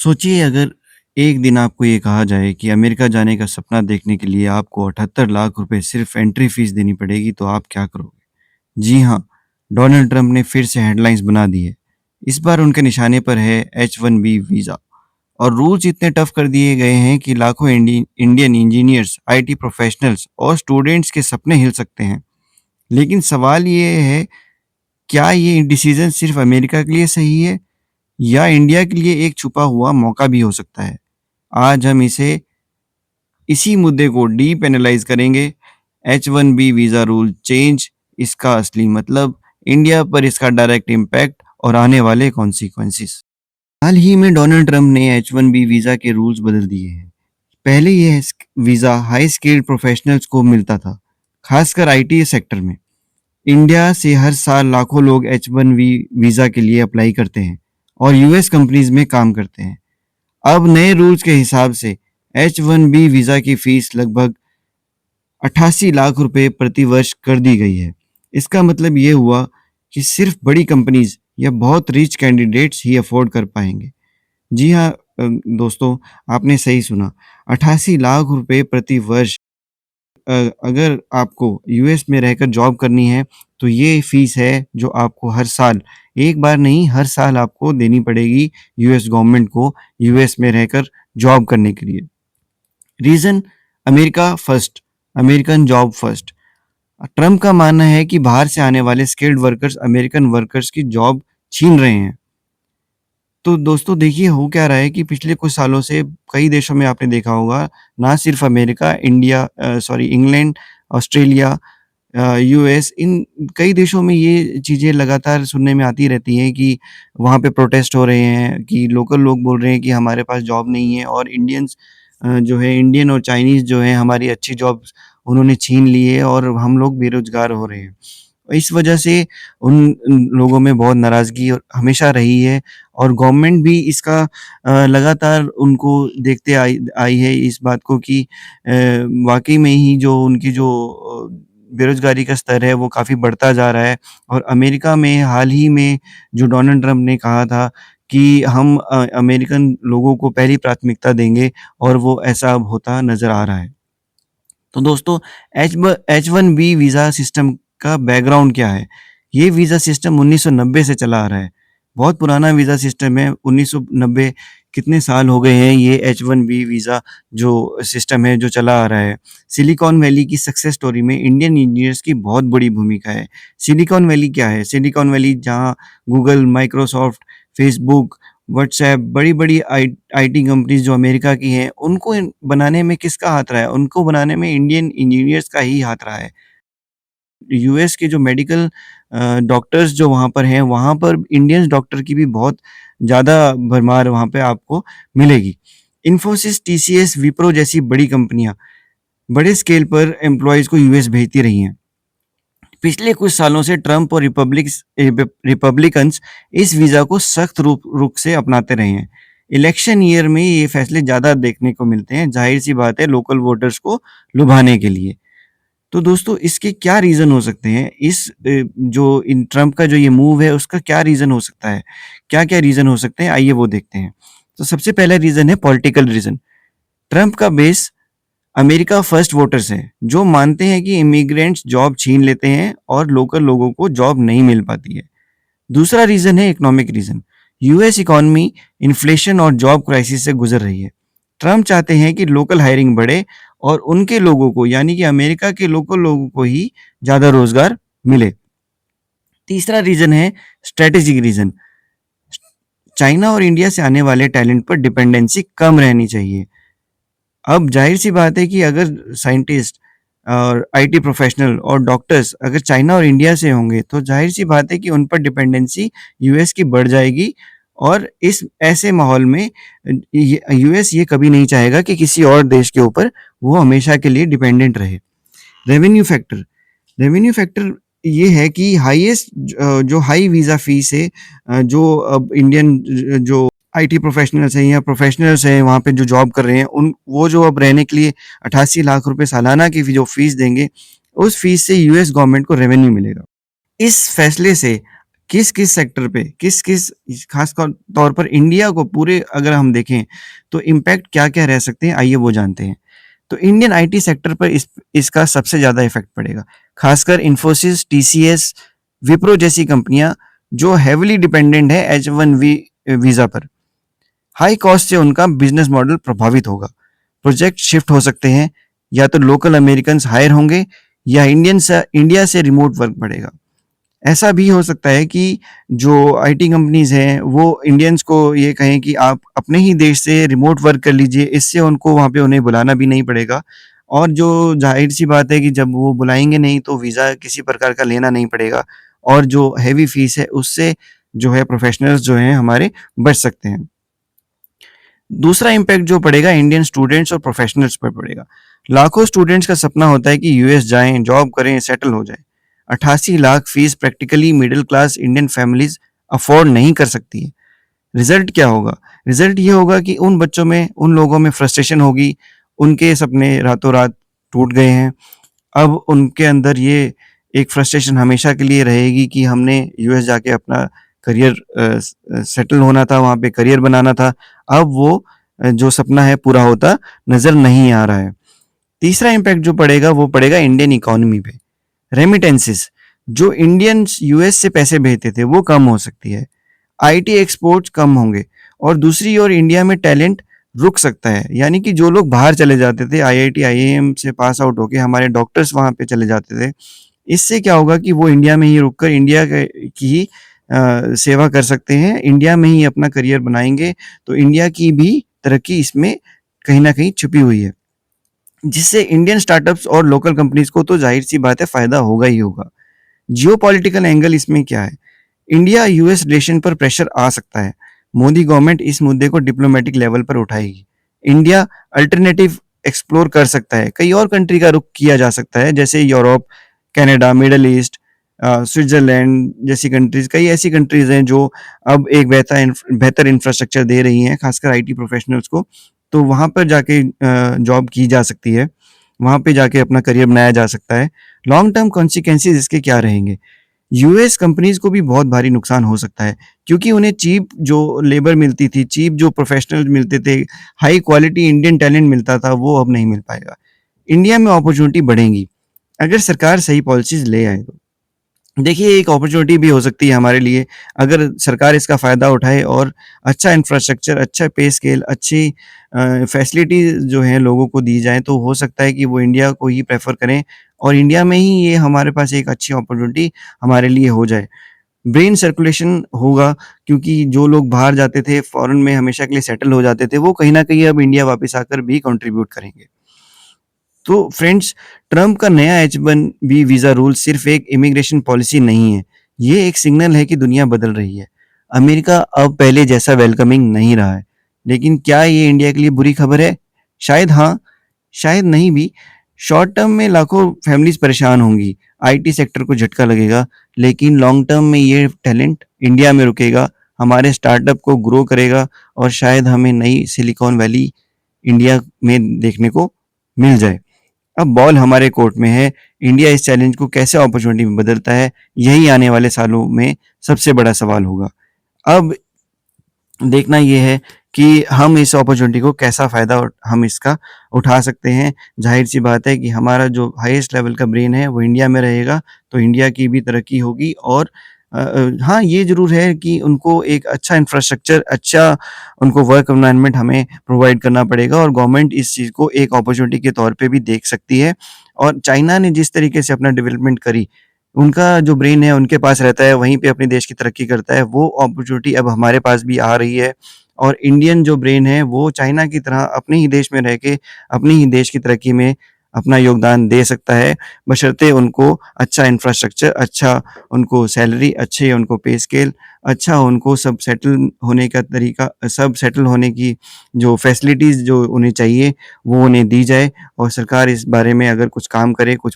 सोचिए अगर एक दिन आपको ये कहा जाए कि अमेरिका जाने का सपना देखने के लिए आपको 78 लाख रुपए सिर्फ एंट्री फीस देनी पड़ेगी तो आप क्या करोगे? जी हाँ, डोनाल्ड ट्रंप ने फिर से हेडलाइंस बना दी है। इस बार उनके निशाने पर है H-1B वीज़ा और रूल्स इतने टफ कर दिए गए हैं कि लाखों इंडियन इंजीनियर्स, आईटी प्रोफेशनल्स और स्टूडेंट्स के सपने हिल सकते हैं। लेकिन सवाल ये है, क्या ये डिसीजन सिर्फ अमेरिका के लिए सही है या इंडिया के लिए एक छुपा हुआ मौका भी हो सकता है? आज हम इसी मुद्दे को डीप एनालाइज करेंगे। H-1B वीज़ा रूल चेंज, इसका असली मतलब, इंडिया पर इसका डायरेक्ट इम्पैक्ट और आने वाले कॉन्सिक्वेंसेस। हाल ही में डोनाल्ड ट्रंप ने H-1B वीज़ा के रूल्स बदल दिए हैं। पहले यह वीज़ा हाई स्किल्ड प्रोफेशनल्स को मिलता था, खासकर आईटी सेक्टर में। इंडिया से हर साल लाखों लोग H-1B वीज़ा के लिए अप्लाई करते हैं और यूएस कंपनीज में काम करते हैं। अब नए रूल्स के हिसाब से H-1B वीज़ा की फीस लगभग 88 लाख रुपए प्रति वर्ष कर दी गई है। इसका मतलब ये हुआ कि सिर्फ बड़ी कंपनीज या बहुत रिच कैंडिडेट्स ही अफोर्ड कर पाएंगे। जी हाँ, दोस्तों, आपने सही सुना। 88 लाख रुपए प्रति वर्ष। अगर आपको यूएस में रहकर जॉब करनी है तो ये फीस है जो आपको हर साल, एक बार नहीं हर साल आपको देनी पड़ेगी यूएस गवर्नमेंट को, यूएस में रहकर जॉब करने के लिए। Reason, America first, American job first. Trump का मानना है कि बाहर से आने वाले स्किल्ड वर्कर्स अमेरिकन वर्कर्स की जॉब छीन रहे हैं। तो दोस्तों देखिए, हो क्या रहा है कि पिछले कुछ सालों से कई देशों में आपने देखा होगा, ना सिर्फ अमेरिका, इंग्लैंड, ऑस्ट्रेलिया, यूएस, इन कई देशों में ये चीज़ें लगातार सुनने में आती रहती हैं कि वहाँ पे प्रोटेस्ट हो रहे हैं, कि लोकल लोग बोल रहे हैं कि हमारे पास जॉब नहीं है और जो है इंडियन और चाइनीज़ जो हैं हमारी अच्छी जॉब्स उन्होंने छीन ली है और हम लोग बेरोज़गार हो रहे हैं। इस वजह से उन उन लोगों में बहुत नाराज़गी और हमेशा रही है और गवर्नमेंट भी इसका लगातार उनको देखते आई आई है इस बात को कि वाक़ई में ही जो उनकी जो बेरोज़गारी का स्तर है वो काफ़ी बढ़ता जा रहा है। और अमेरिका में हाल ही में जो डोनाल्ड ट्रंप ने कहा था कि हम अमेरिकन लोगों को पहली प्राथमिकता देंगे और वो ऐसा अब होता नज़र आ रहा है। तो दोस्तों, H-1B वीज़ा सिस्टम का बैकग्राउंड क्या है? ये वीज़ा सिस्टम 1990 से चला आ रहा है। बहुत पुराना वीज़ा सिस्टम है, 1990, कितने साल हो गए हैं ये H-1B वीज़ा जो सिस्टम है जो चला आ रहा है। सिलिकॉन वैली की सक्सेस स्टोरी में इंडियन इंजीनियर्स की बहुत बड़ी भूमिका है। सिलिकॉन वैली क्या है? सिलिकॉन वैली जहाँ गूगल, माइक्रोसॉफ्ट, फेसबुक, व्हाट्सऐप, बड़ी-बड़ी आईटी कंपनीज़ जो अमेरिका की हैं, उनको बनाने में किसका हाथ रहा है? उनको बनाने में इंडियन इंजीनियर्स का ही हाथ रहा है। यूएस के जो मेडिकल डॉक्टर्स जो वहाँ पर हैं, वहाँ पर इंडियंस डॉक्टर की भी बहुत ज़्यादा भरमार वहाँ पे आपको मिलेगी। इन्फोसिस, टीसीएस, विप्रो जैसी बड़ी कंपनियाँ बड़े स्केल पर एम्प्लॉइज़ को यूएस भेजती रही हैं। पिछले कुछ सालों से ट्रंप और रिपब्लिकन्स इस वीज़ा को सख्त रूप से अपनाते रहे हैं। इलेक्शन ईयर में ये फैसले ज़्यादा देखने को मिलते हैं, ज़ाहिर-सी बात है, लोकल वोटर्स को लुभाने के लिए। तो दोस्तों, इसके क्या रीज़न हो सकते हैं? जो इन ट्रंप का जो ये मूव है उसका क्या रीज़न हो सकता है? क्या-क्या रीज़न हो सकते हैं? आइए वो देखते हैं। तो सबसे पहला रीज़न है पॉलिटिकल रीज़न। ट्रंप का बेस अमेरिका फर्स्ट वोटर्स हैं, जो मानते हैं कि इमिग्रेंट्स जॉब छीन लेते हैं और लोकल लोगों को जॉब नहीं मिल पाती है। दूसरा रीज़न है economic reason. US economy inflation और जॉब क्राइसिस से गुजर रही है। ट्रंप चाहते हैं कि लोकल हायरिंग बढ़े और उनके लोगों को, यानी कि अमेरिका के लोकल लोगों को ही ज़्यादा रोज़गार मिले। तीसरा रीज़न है स्ट्रैटेजिक रीज़न। चाइना और इंडिया से आने वाले टैलेंट पर डिपेंडेंसी कम रहनी चाहिए। अब ज़ाहिर-सी बात है कि अगर साइंटिस्ट और आईटी प्रोफेशनल और डॉक्टर्स अगर चाइना और इंडिया से होंगे, तो ज़ाहिर-सी बात है कि उन पर डिपेंडेंसी यूएस की बढ़ जाएगी और इस ऐसे माहौल में यूएस ये कभी नहीं चाहेगा कि किसी और देश के ऊपर वो हमेशा के लिए डिपेंडेंट रहे। रेवेन्यू फैक्टर, रेवेन्यू फैक्टर ये है कि जो हाई वीज़ा फ़ीस है, जो अब इंडियन जो आईटी प्रोफेशनल्स हैं या प्रोफेशनल्स हैं वहाँ पे जो जॉब कर रहे हैं, उन वो जो अब रहने के लिए 88 लाख रुपए सालाना की जो फ़ीस देंगे, उस फ़ीस से यूएस गवर्नमेंट को रेवेन्यू मिलेगा। इस फैसले से किस-किस सेक्टर पे, किस-किस ख़ास तौर पर इंडिया को पूरे अगर हम देखें, तो इम्पैक्ट क्या-क्या रह सकते हैं, आइए वो जानते हैं। तो इंडियन आईटी सेक्टर पर इसका सबसे ज़्यादा इफ़ेक्ट पड़ेगा। ख़ासकर इन्फोसिस, टीसीएस, विप्रो जैसी कंपनियाँ जो हेवीली डिपेंडेंट है H-1B वीज़ा पर। हाई कॉस्ट से उनका बिज़नेस मॉडल प्रभावित होगा। प्रोजेक्ट शिफ्ट हो सकते हैं, या तो लोकल अमेरिकन्स हायर होंगे या इंडिया से रिमोट वर्क बढ़ेगा। ऐसा भी हो सकता है कि जो आईटी कंपनीज़ हैं, वो इंडियंस को ये कहें कि आप अपने ही देश से रिमोट वर्क कर लीजिए, इससे उनको वहाँ पे उन्हें बुलाना भी नहीं पड़ेगा और जो ज़ाहिर-सी बात है कि जब वो बुलाएँगे नहीं तो वीज़ा किसी प्रकार का लेना नहीं पड़ेगा और जो हेवी फ़ीस है उससे जो है प्रोफ़ेशनल्स जो हैं हमारे बच सकते हैं। दूसरा इम्पैक्ट जो पड़ेगा इंडियन स्टूडेंट्स और प्रोफ़ेशनल्स पर पड़ेगा। लाखों स्टूडेंट्स का सपना होता है कि यूएस जाएँ, जॉब करें, सेटल हो जाएँ। 88 lakh fees practically middle class Indian families afford नहीं कर सकती है। रिज़ल्ट क्या होगा? रिज़ल्ट ये होगा कि उन बच्चों में, उन लोगों में फ्रस्ट्रेशन होगी, उनके सपने रातों-रात टूट गए हैं। अब उनके अंदर ये एक फ्रस्ट्रेशन हमेशा के लिए रहेगी कि हमने यूएस जाके अपना करियर सेटल होना था, वहाँ पे करियर बनाना था। अब वो जो सपना है पूरा होता नज़र नहीं आ रहा है। तीसरा इम्पैक्ट जो पड़ेगा वो पड़ेगा इंडियन इकोनॉमी पे। रेमिटेंसेस जो इंडियंस यूएस से पैसे भेजते थे वो कम हो सकती है। आईटी एक्सपोर्ट्स कम होंगे और दूसरी ओर इंडिया में टैलेंट रुक सकता है। यानी कि जो लोग बाहर चले जाते थे, आईआईटी, आईआईएम से पास आउट होके हमारे डॉक्टर्स वहाँ पे चले जाते थे। इससे क्या होगा कि वो इंडिया में ही रुककर इंडिया की ही सेवा कर सकते हैं, इंडिया में ही अपना करियर बनाएँगे, तो इंडिया की भी तरक्की इसमें कहीं न कहीं छुपी हुई है। जिससे इंडियन स्टार्टअप्स और लोकल कंपनीज़ को तो ज़ाहिर-सी बात है फ़ायदा होगा ही होगा। जियोपॉलिटिकल एंगल इसमें क्या है? इंडिया यूएस रिलेशन पर प्रेशर आ सकता है। मोदी गवर्नमेंट इस मुद्दे को डिप्लोमेटिक लेवल पर उठाएगी। इंडिया अल्टरनेटिव एक्सप्लोर कर सकता है। कई और कंट्री का रुख किया जा सकता है जैसे Europe, Canada, middle east, Switzerland जैसी कंट्रीज़, कई ऐसी कंट्रीज़ हैं जो अब एक बेहतर इंफ्रास्ट्रक्चर दे रही हैं, खासकर आईटी प्रोफेशनल्स को। तो वहाँ पर जाके जॉब की जा सकती है। वहाँ पे जाके अपना करियर बनाया जा सकता है। लॉन्ग टर्म कॉन्सिक्वेंसेज़ इसके क्या रहेंगे? यूएस कंपनीज़ को भी बहुत भारी नुकसान हो सकता है क्योंकि उन्हें चीप जो लेबर मिलती थी, चीप जो प्रोफ़ेशनल्स मिलते थे, हाई क्वालिटी इंडियन टैलेंट मिलता था, वो अब नहीं मिल पाएगा। इंडिया में अपॉर्च्युनिटी बढ़ेंगी, अगर सरकार सही पॉलिसीज़ ले आए तो। देखिए, एक अपॉर्च्युनिटी भी हो सकती है हमारे लिए, अगर सरकार इसका फ़ायदा उठाए और अच्छा इंफ्रास्ट्रक्चर, अच्छा पे स्केल, अच्छी फैसिलिटीज़ जो हैं लोगों को दी जाएँ, तो हो सकता है कि वो इंडिया को ही प्रेफ़र करें और इंडिया में ही ये हमारे पास एक अच्छी अपॉर्च्युनिटी हमारे लिए हो जाए। ब्रेन सर्कुलेशन होगा क्योंकि जो लोग बाहर जाते थे, फ़ॉरेन में हमेशा के लिए सेटल हो जाते थे, वो कहीं न कहीं अब इंडिया वापस आकर भी कंट्रीब्यूट करेंगे। तो फ्रेंड्स, ट्रंप का नया H-1B वीज़ा रूल सिर्फ़ एक इमिग्रेशन पॉलिसी नहीं है, ये एक सिग्नल है कि दुनिया बदल रही है। अमेरिका अब पहले जैसा वेलकमिंग नहीं रहा है। लेकिन क्या ये इंडिया के लिए बुरी खबर है? शायद हाँ, शायद नहीं भी। शॉर्ट टर्म में लाखों फैमिलीज़ परेशान होंगी, आईटी सेक्टर को झटका लगेगा, लेकिन लॉन्ग टर्म में ये टैलेंट इंडिया में रुकेगा, हमारे स्टार्टअप को ग्रो करेगा और शायद हमें नई सिलिकॉन वैली इंडिया में देखने को मिल जाए। अब बॉल हमारे कोर्ट में है, इंडिया इस चैलेंज को कैसे अपॉर्चुनिटी में बदलता है, यही आने वाले सालों में सबसे बड़ा सवाल होगा। अब देखना ये है कि हम इस अपॉर्चुनिटी को कैसा फ़ायदा हम इसका उठा सकते हैं। ज़ाहिर-सी बात है कि हमारा जो हाईएस्ट लेवल का ब्रेन है वो इंडिया में रहेगा, तो इंडिया की भी तरक्की होगी और हाँ, ये ज़रूर है कि उनको एक अच्छा इंफ्रास्ट्रक्चर, अच्छा उनको वर्क एनवायरनमेंट हमें प्रोवाइड करना पड़ेगा और गवर्नमेंट इस चीज़ को एक अपॉर्चुनिटी के तौर पे भी देख सकती है। और चाइना ने जिस तरीके से अपना डेवलपमेंट करी, उनका जो ब्रेन है उनके पास रहता है, वहीं पे अपने देश की तरक्की करता है, वो अपॉर्चुनिटी अब हमारे पास भी आ रही है और इंडियन जो ब्रेन है वो चाइना की तरह अपने ही देश में रह के, अपने ही देश की तरक्की में अपना योगदान दे सकता है, बशर्ते उनको अच्छा इंफ्रास्ट्रक्चर, अच्छा उनको सैलरी, अच्छे उनको पे स्केल, अच्छा उनको सब सेटल होने का तरीका, सब सेटल होने की जो फैसिलिटीज़ जो उन्हें चाहिए, वो उन्हें दी जाए और सरकार इस बारे में अगर कुछ काम करे, कुछ